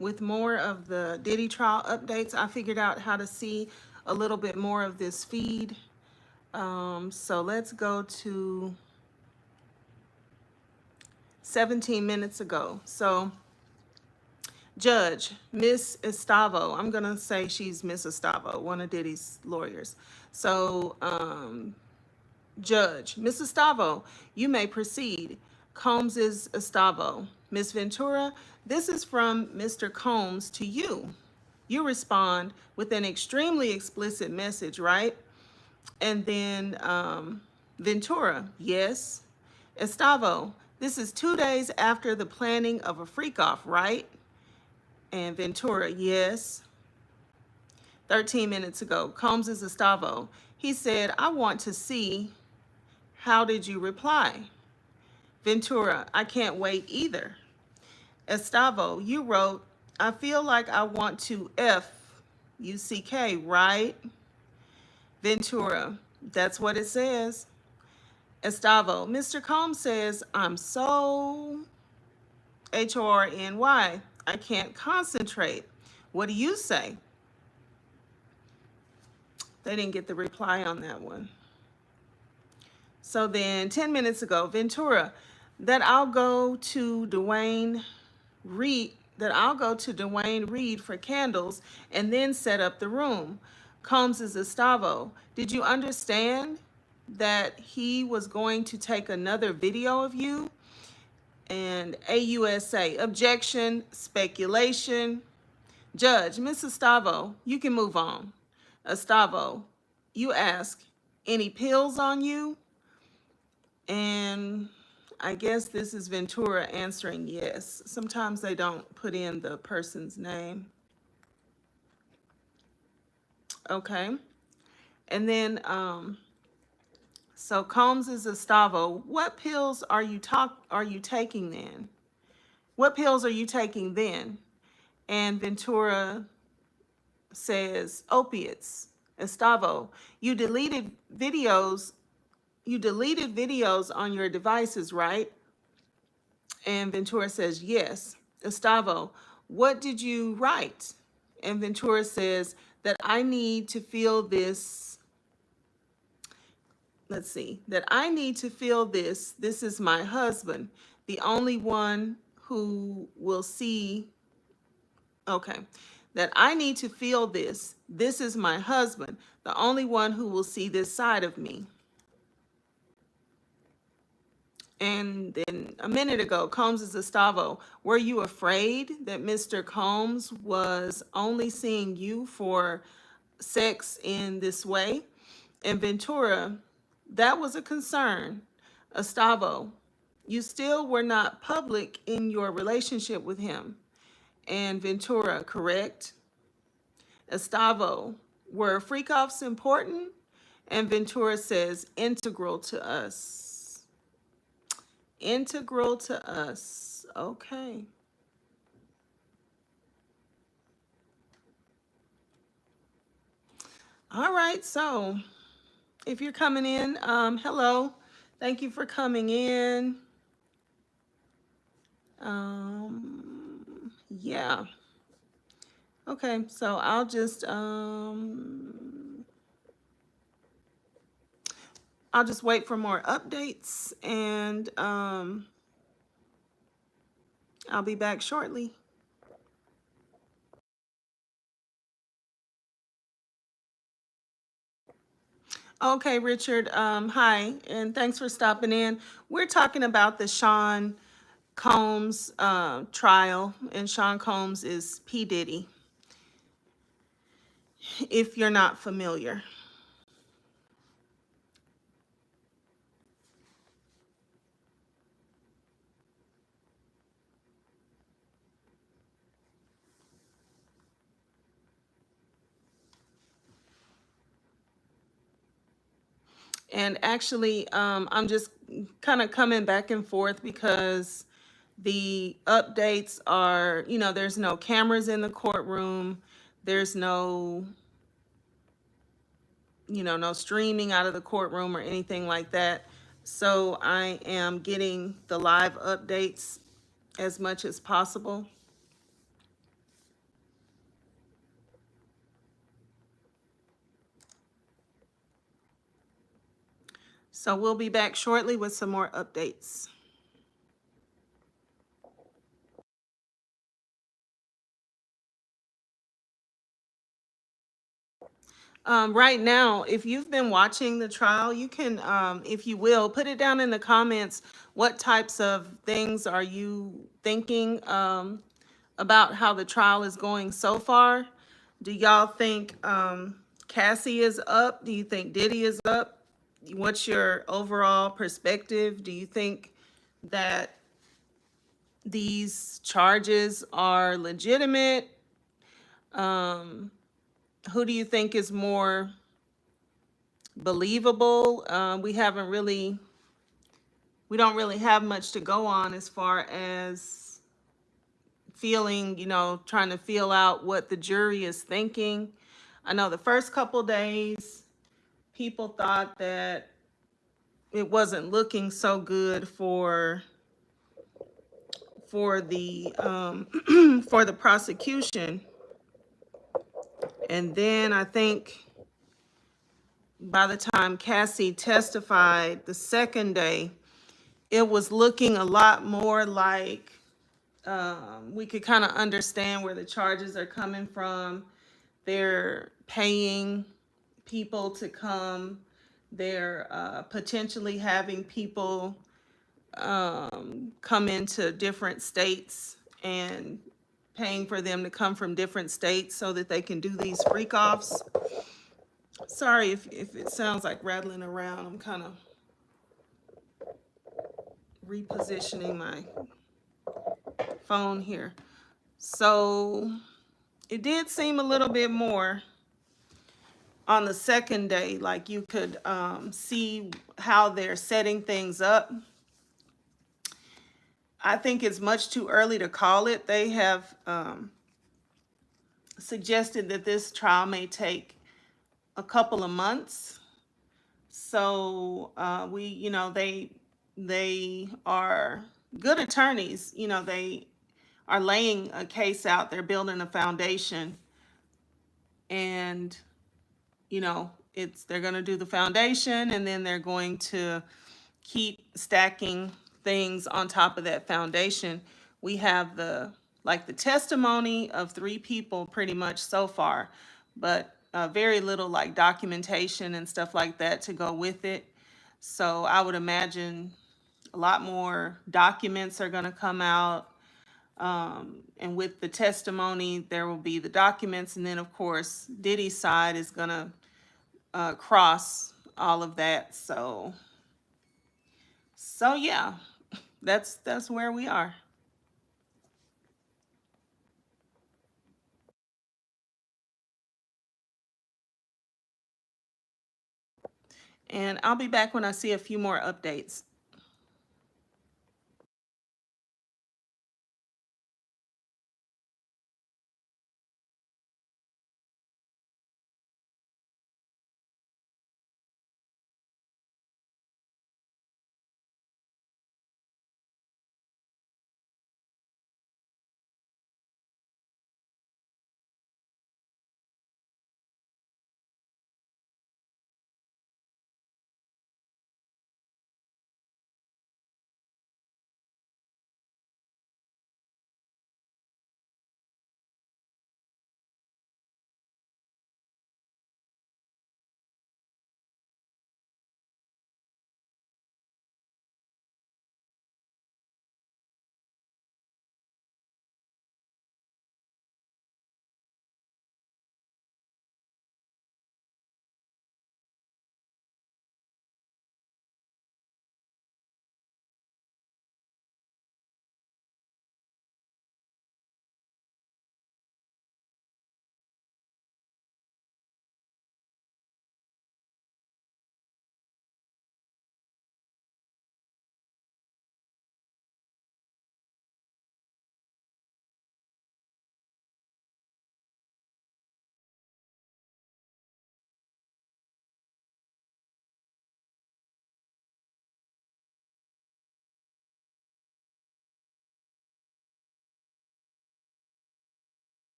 with more of the Diddy trial updates. I figured out how to see a little bit more of this feed. So let's go to 17 minutes ago. So Judge, Miss Estavo, I'm going to say she's Miss Estavo, one of Diddy's lawyers. So, Judge, Miss Estavo, you may proceed. Combs is Estavo. Miss Ventura, this is from Mr. Combs to you. You respond with an extremely explicit message, right? And then Ventura, yes. Estavo, this is 2 days after the planning of a freak off, right? And Ventura, yes. 13 minutes ago, Combs is Estavo. He said, I want to see, how did you reply? Ventura, I can't wait either. Estavo, you wrote, I feel like I want to F-U-C-K, right? Ventura, that's what it says. Estavo, Mr. Combs says, I'm so H-O-R-N-Y. I can't concentrate. What do you say? They didn't get the reply on that one. So then 10 minutes ago, Ventura, that I'll go to Dwayne Reed for candles and then set up the room. Combs is Estavo. Did you understand that he was going to take another video of you? And AUSA, objection, speculation. Judge, Miss Estavo, you can move on. Estavo, you ask, any pills on you? And I guess this is Ventura answering yes. Sometimes they don't put in the person's name. Okay. And then, so Combs is Estavo. What pills are you taking then? What pills are you taking then? And Ventura says opiates. Estavo, you deleted videos on your devices, right? And Ventura says yes. Estavo, what did you write? And Ventura says that I need to feel this. Let's see, that I need to feel this. This is my husband, the only one who will see. Okay. That I need to feel this. This is my husband, the only one who will see this side of me. And then a minute ago, Combs is Estavo. Were you afraid that Mr. Combs was only seeing you for sex in this way? And Ventura, that was a concern. Estavo, you still were not public in your relationship with him. And Ventura, correct? Estavo, were freak-offs important? And Ventura says, integral to us. Integral to us. Okay. All right, so if you're coming in, hello. Thank you for coming in. Yeah. Okay, so I'll just wait for more updates, and I'll be back shortly. Okay, Richard, hi, and thanks for stopping in. We're talking about the Sean Combs trial, and Sean Combs is P. Diddy, if you're not familiar. And actually, I'm just kind of coming back and forth because the updates are, there's no cameras in the courtroom. There's no, no streaming out of the courtroom or anything like that. So I am getting the live updates as much as possible. So we'll be back shortly with some more updates. Right now, if you've been watching the trial, you can, if you will, put it down in the comments. What types of things are you thinking about how the trial is going so far? Do y'all think Cassie is up? Do you think Diddy is up? What's your overall perspective? Do you think that these charges are legitimate? Who do you think is more believable? We don't really have much to go on as far as feeling, trying to feel out what the jury is thinking. I know the first couple days, people thought that it wasn't looking so good for the for the prosecution, and then I think by the time Cassie testified the second day, it was looking a lot more like we could kind of understand where the charges are coming from. They're paying people to come. They're potentially having people come into different states and paying for them to come from different states so that they can do these freak offs. Sorry if it sounds like rattling around. I'm kind of repositioning my phone here. So it did seem a little bit more on the second day, like you could see how they're setting things up. I think it's much too early to call it. They have suggested that this trial may take a couple of months. So they are good attorneys. They are laying a case out. They're building a foundation, and they're going to do the foundation, and then they're going to keep stacking things on top of that foundation. We have the testimony of 3 people pretty much so far, but very little like documentation and stuff like that to go with it. So I would imagine a lot more documents are going to come out. And with the testimony, there will be the documents. And then, of course, Diddy's side is going to cross all of that. So yeah, that's where we are. And I'll be back when I see a few more updates.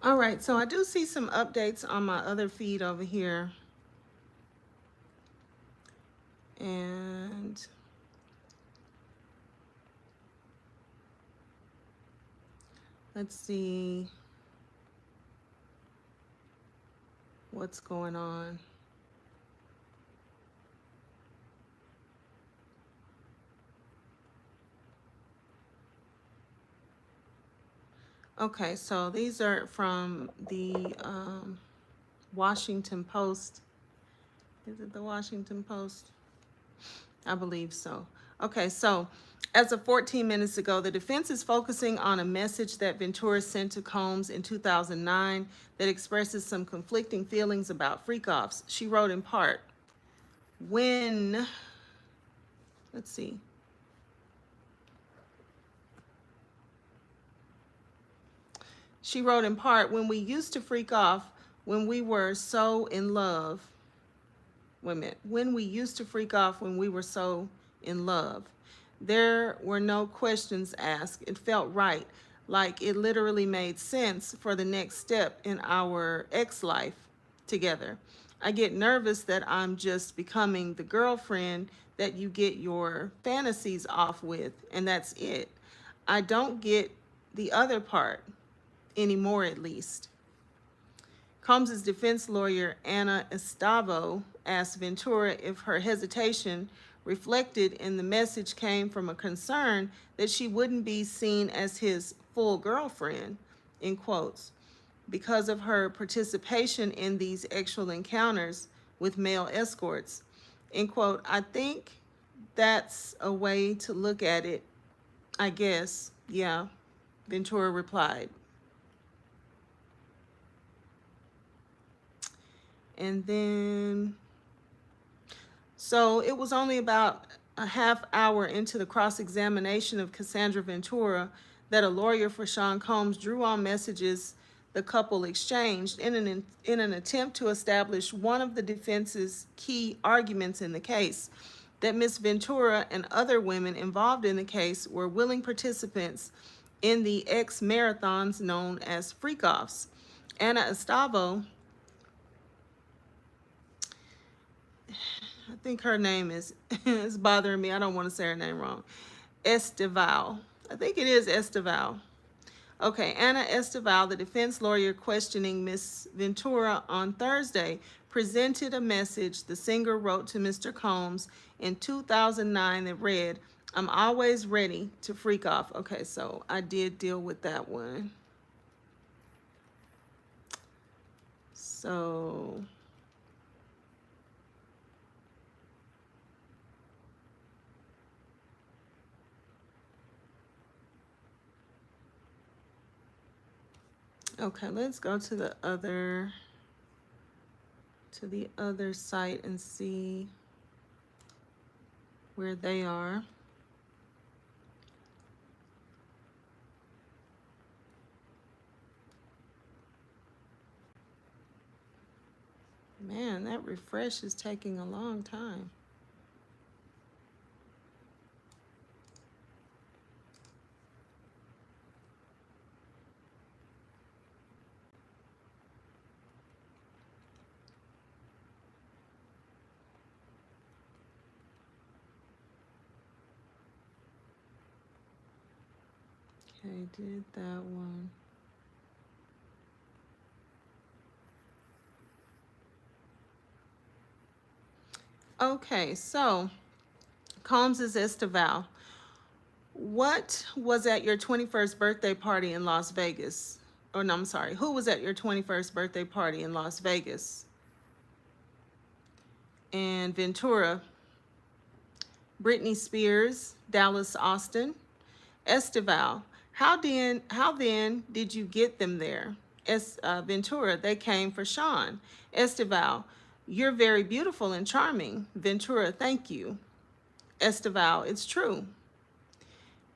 All right, so I do see some updates on my other feed over here. And let's see what's going on. Okay, so these are from the Washington Post. Is it the Washington Post? I believe so. Okay, so as of 14 minutes ago, the defense is focusing on a message that Ventura sent to Combs in 2009 that expresses some conflicting feelings about freak-offs. She wrote in part, when, let's see, she wrote in part, when we used to freak off, when we were so in love, wait a minute, when we used to freak off when we were so in love, there were no questions asked. It felt right, like it literally made sense for the next step in our ex-life together. I get nervous that I'm just becoming the girlfriend that you get your fantasies off with, and that's it. I don't get the other part anymore, at least. Combs's defense lawyer, Anna Estavo, asked Ventura if her hesitation reflected in the message came from a concern that she wouldn't be seen as his full girlfriend, in quotes, because of her participation in these sexual encounters with male escorts. In quote, I think that's a way to look at it, I guess. Yeah, Ventura replied. And then, so it was only about a half hour into the cross-examination of Cassandra Ventura that a lawyer for Sean Combs drew on messages the couple exchanged in an attempt to establish one of the defense's key arguments in the case, that Ms. Ventura and other women involved in the case were willing participants in the ex-marathons known as freak-offs. Anna Estavo, I think her name is bothering me. I don't want to say her name wrong. Estival. I think it is Estival. Okay, Anna Estival, the defense lawyer questioning Ms. Ventura on Thursday, presented a message the singer wrote to Mr. Combs in 2009 that read, I'm always ready to freak off. Okay, so I did deal with that one. So okay, let's go to the other site and see where they are. Man, that refresh is taking a long time. Okay, did that one. Okay, so Combs is Estival. What was at your 21st birthday party in Las Vegas? Oh, no, I'm sorry. Who was at your 21st birthday party in Las Vegas? And Ventura, Britney Spears, Dallas Austin. Estival, how then did you get them there? Ventura, they came for Sean. Estival, you're very beautiful and charming. Ventura, thank you. Estival, it's true.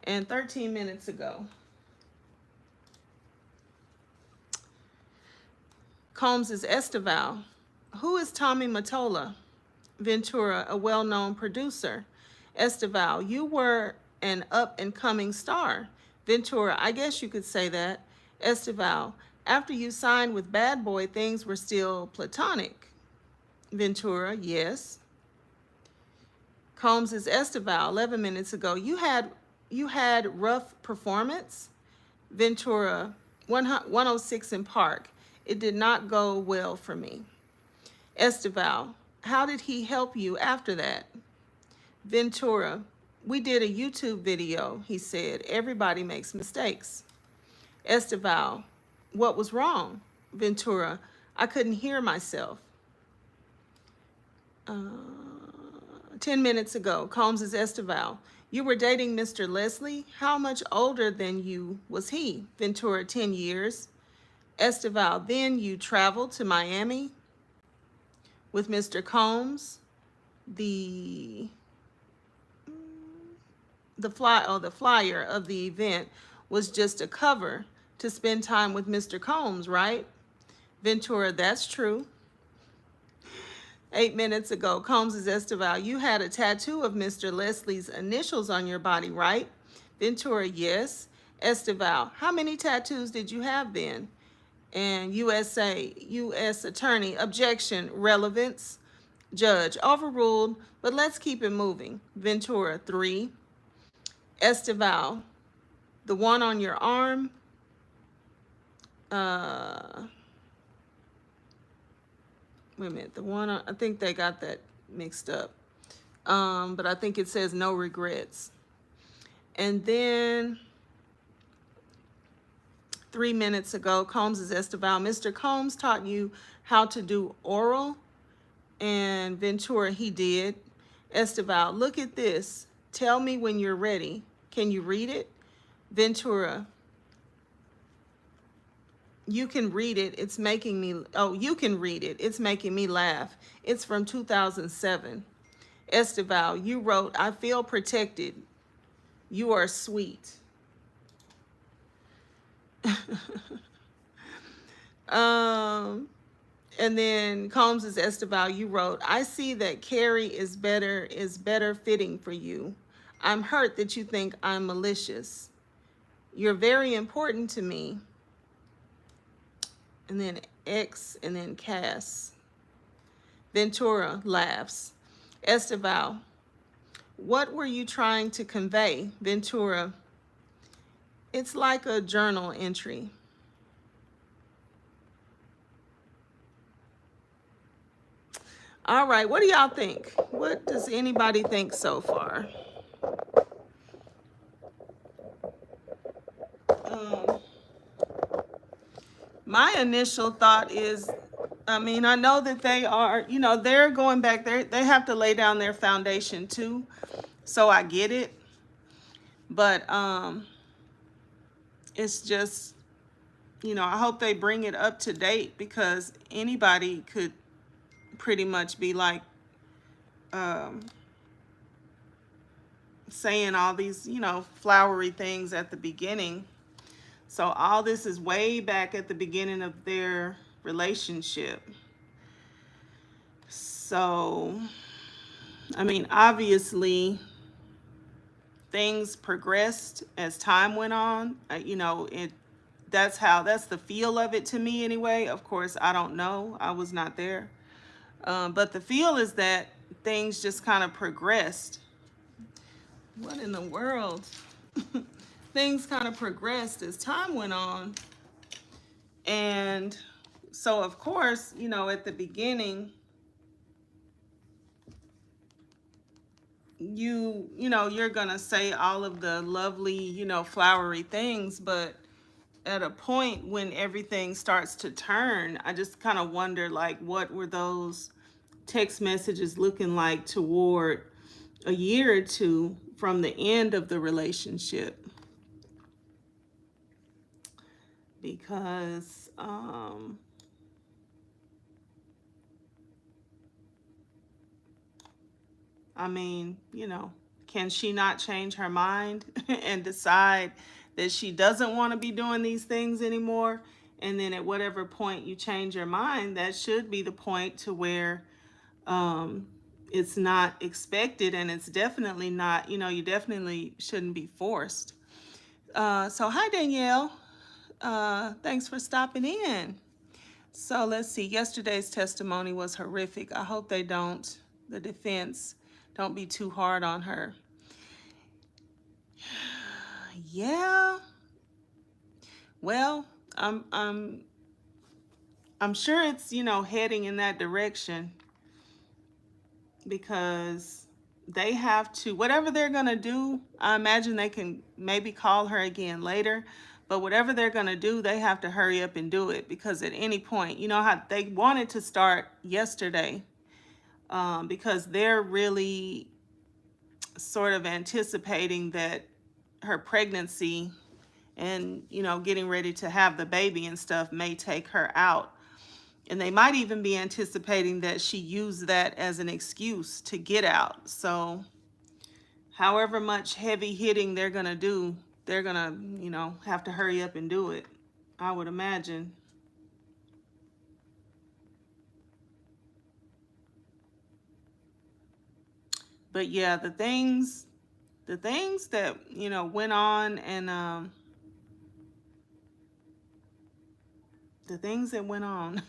And 13 minutes ago, Combs is Estival. Who is Tommy Mottola? Ventura, a well-known producer. Estival, you were an up-and-coming star. Ventura, I guess you could say that. Estival, After you signed with Bad Boy, things were still platonic. Ventura, yes. Combs is Esteval, 11 minutes ago. You had rough performance. Ventura, 106 in Park. It did not go well for me. Esteval, how did he help you after that? Ventura, we did a YouTube video, he said. Everybody makes mistakes. Esteval, what was wrong? Ventura, I couldn't hear myself. 10 minutes ago, Combs is Esteval. You were dating Mr. Leslie? How much older than you was he? Ventura, 10 years. Esteval, then you traveled to Miami with Mr. Combs. The flyer of the event was just a cover to spend time with Mr. Combs, right? Ventura, that's true. 8 minutes ago, Combs is Esteval. You had a tattoo of Mr. Leslie's initials on your body, right? Ventura, yes. Esteval, how many tattoos did you have then? And U.S. Attorney, objection, relevance. Judge, overruled, but let's keep it moving. Ventura, 3. Esteval, the one on your arm, wait a minute, the one I think they got that mixed up. But I think it says no regrets. And then 3 minutes ago, Combs is Esteval. Mr. Combs taught you how to do oral, and Ventura, he did. Esteval, look at this. Tell me when you're ready. Can you read it? Ventura, you can read it. It's making me, oh, you can read it. It's making me laugh. It's from 2007. Esteval, you wrote, I feel protected. You are sweet. And then Combs is Esteval, you wrote, I see that Carrie is better fitting for you. I'm hurt that you think I'm malicious. You're very important to me. And then X and then Cass. Ventura laughs. Esteval, what were you trying to convey? Ventura, it's like a journal entry. All right, what do y'all think? What does anybody think so far? My initial thought is, I mean, I know that they are, they're going back there. They have to lay down their foundation too. So I get it. But it's just, I hope they bring it up to date, because anybody could pretty much be like saying all these, flowery things at the beginning. So all this is way back at the beginning of their relationship. So, I mean, obviously things progressed as time went on. That's the feel of it to me anyway. Of course, I don't know. I was not there. But the feel is that things just kind of progressed. What in the world? Things kind of progressed as time went on. And so, of course, at the beginning, you're going to say all of the lovely, flowery things. But at a point when everything starts to turn, I just kind of wonder, like, what were those text messages looking like toward a year or two from the end of the relationship? Because I mean, can she not change her mind and decide that she doesn't want to be doing these things anymore? And then at whatever point you change your mind, that should be the point to where it's not expected, and it's definitely not, you definitely shouldn't be forced. So hi, Danielle. Thanks for stopping in. So let's see. Yesterday's testimony was horrific. I hope the defense, don't be too hard on her. Yeah. Well, I'm I'm I'm sure it's, heading in that direction because they have to, whatever they're going to do, I imagine they can maybe call her again later, but whatever they're going to do, they have to hurry up and do it because at any point, how they wanted to start yesterday, because they're really sort of anticipating that her pregnancy and, getting ready to have the baby and stuff may take her out. And they might even be anticipating that she used that as an excuse to get out. So however much heavy hitting they're going to do, they're going to, have to hurry up and do it, I would imagine. But yeah, the things that, went on, and the things that went on,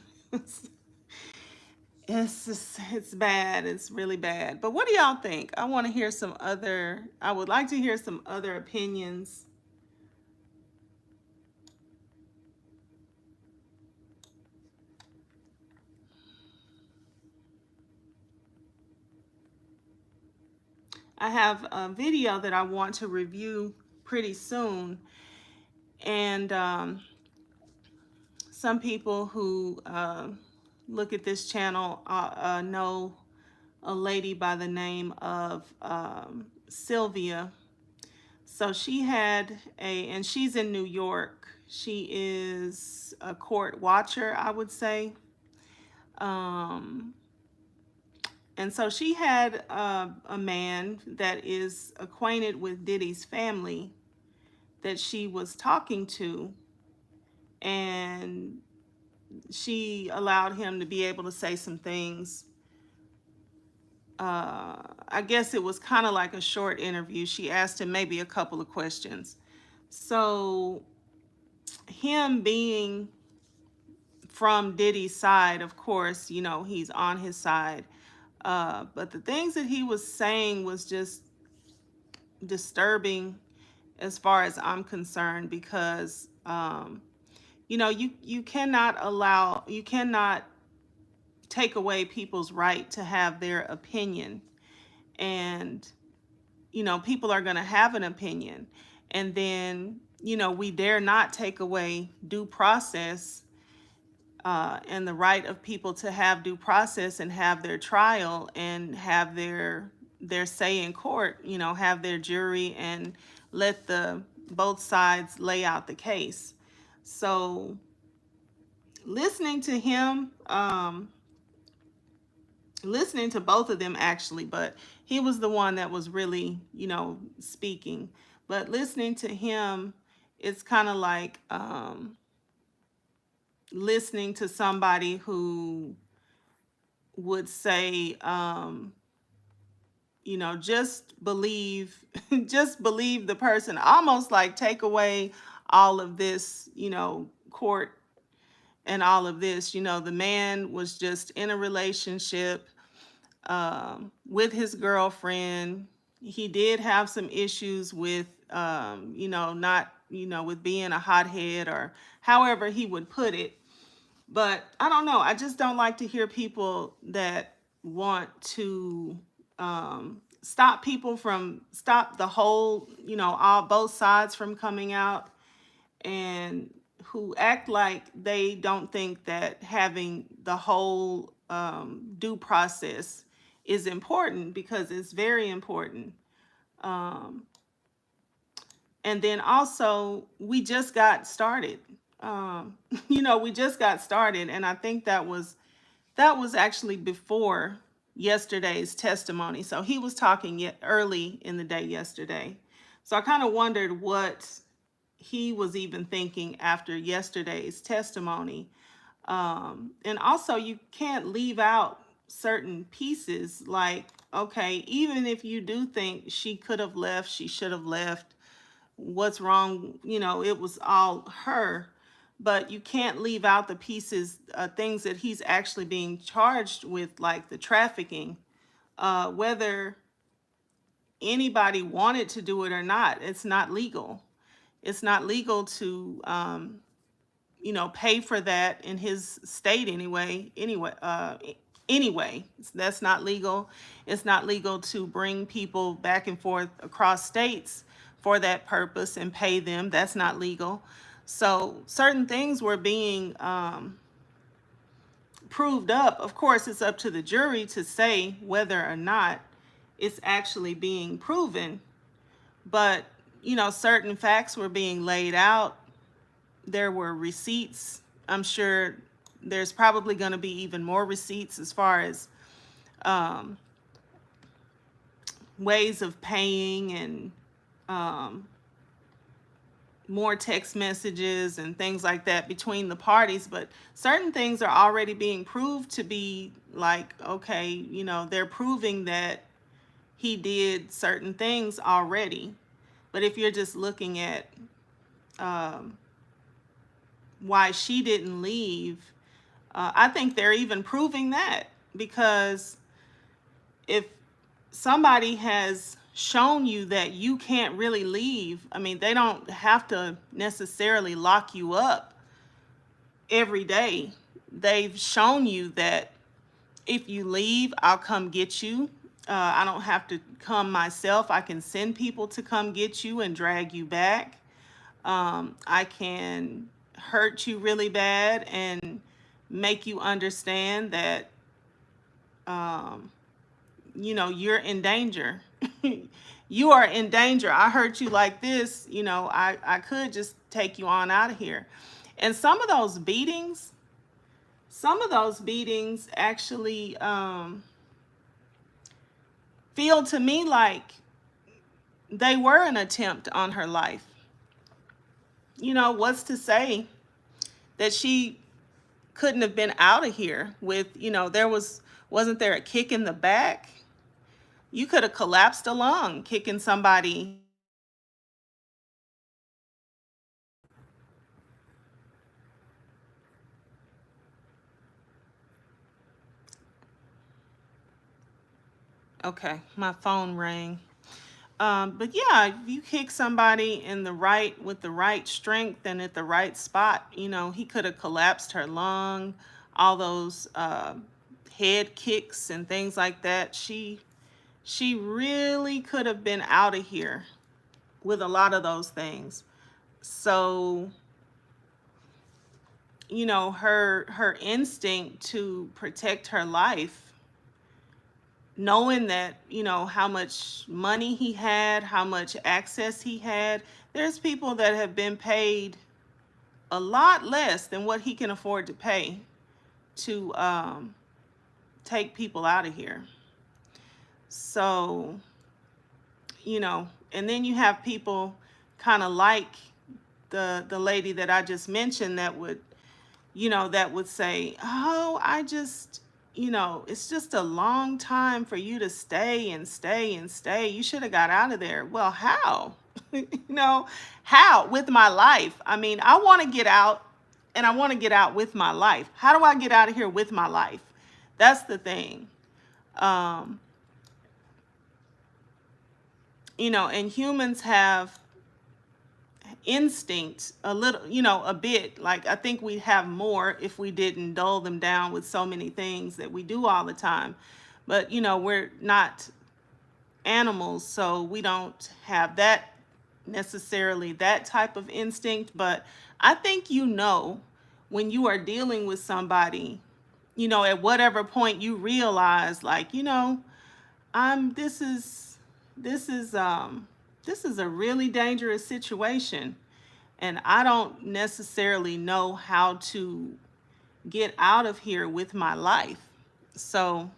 it's bad. It's really bad. But what do y'all think? I would like to hear some other opinions. I have a video that I want to review pretty soon. And some people who look at this channel know a lady by the name of Sylvia. So and she's in New York. She is a court watcher, I would say. Um, and so she had a man that is acquainted with Diddy's family that she was talking to, and she allowed him to be able to say some things. I guess it was kind of like a short interview. She asked him maybe a couple of questions. So, him being from Diddy's side, of course, he's on his side. But the things that he was saying was just disturbing as far as I'm concerned, because you cannot take away people's right to have their opinion. And people are going to have an opinion, and then we dare not take away due process, and the right of people to have due process and have their trial and have their say in court, have their jury and let the both sides lay out the case. So listening to him, listening to both of them actually, but he was the one that was really, speaking. But listening to him, it's kind of like listening to somebody who would say, just believe, just believe the person, almost like take away all of this, court and all of this. The man was just in a relationship with his girlfriend. He did have some issues with, not, with being a hothead, or however he would put it. But I don't know. I just don't like to hear people that want to stop the whole, all both sides from coming out, and who act like they don't think that having the whole due process is important, because it's very important. Um, and then also, we just got started. We just got started, and I think that was actually before yesterday's testimony. So he was talking yet early in the day yesterday. So I kind of wondered what he was even thinking after yesterday's testimony. And also, you can't leave out certain pieces, like, okay, even if you do think she could have left, she should have left, what's wrong, it was all her. but you can't leave out the pieces, things that he's actually being charged with, like the trafficking, whether anybody wanted to do it or not. It's not legal. It's not legal to, pay for that in his state anyway. Anyway, that's not legal. It's not legal to bring people back and forth across states for that purpose and pay them. That's not legal. So certain things were being proved up. Of course, it's up to the jury to say whether or not it's actually being proven. But, certain facts were being laid out. There were receipts. I'm sure there's probably going to be even more receipts as far as um, ways of paying, and more text messages and things like that between the parties. But certain things are already being proved to be like, okay, they're proving that he did certain things already. But if you're just looking at um, why she didn't leave, I think they're even proving that, because if somebody has shown you that you can't really leave, I mean, they don't have to necessarily lock you up every day. They've shown you that if you leave, I'll come get you. I don't have to come myself. I can send people to come get you and drag you back. I can hurt you really bad and make you understand that, um, you're in danger. You are in danger. I hurt you like this, I could just take you on out of here. And some of those beatings actually feel to me like they were an attempt on her life. What's to say that she couldn't have been out of here with, wasn't there a kick in the back? You could have collapsed a lung kicking somebody. Okay, my phone rang. But yeah, if you kick somebody with the right strength and at the right spot, he could have collapsed her lung, all those head kicks and things like that. She really could have been out of here with a lot of those things. So, her instinct to protect her life, knowing that, how much money he had, how much access he had. There's people that have been paid a lot less than what he can afford to pay to take people out of here. So, and then you have people kind of like the lady that I just mentioned that would say, "Oh, it's just a long time for you to stay and stay and stay. You should have got out of there." Well, how? How? With my life. I mean, I want to get out, and I want to get out with my life. How do I get out of here with my life? That's the thing. Um, and humans have instinct a little, a bit. Like, I think we'd have more if we didn't dull them down with so many things that we do all the time. But, we're not animals, so we don't have that necessarily, that type of instinct. But I think, when you are dealing with somebody, at whatever point you realize, like, I'm this is this is a really dangerous situation, and I don't necessarily know how to get out of here with my life. So,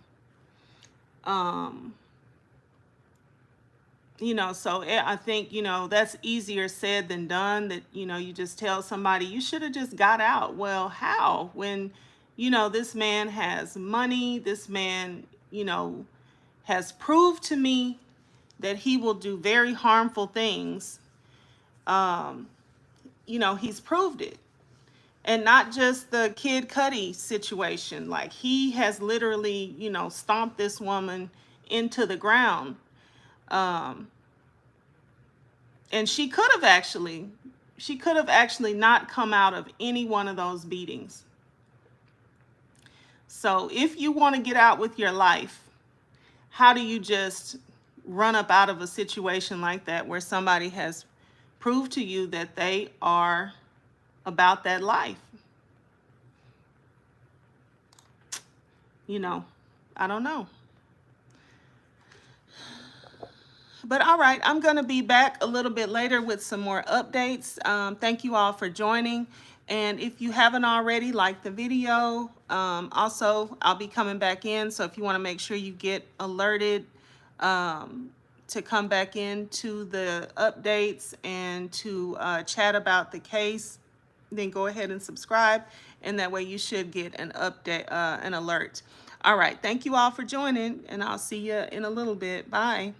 um, I think, that's easier said than done, that, you just tell somebody you should have just got out. Well, how? When, this man has money, this man, has proved to me that he will do very harmful things. Um, he's proved it. And not just the Kid Cudi situation. Like, he has literally, stomped this woman into the ground. Um, and she could have actually not come out of any one of those beatings. So if you want to get out with your life, how do you just run up out of a situation like that where somebody has proved to you that they are about that life? I don't know. But all right, I'm going to be back a little bit later with some more updates. Thank you all for joining. And if you haven't already, like the video. Also, I'll be coming back in. So if you want to make sure you get alerted to come back into the updates and to chat about the case, then go ahead and subscribe. And that way you should get an update, an alert. All right. Thank you all for joining, and I'll see you in a little bit. Bye.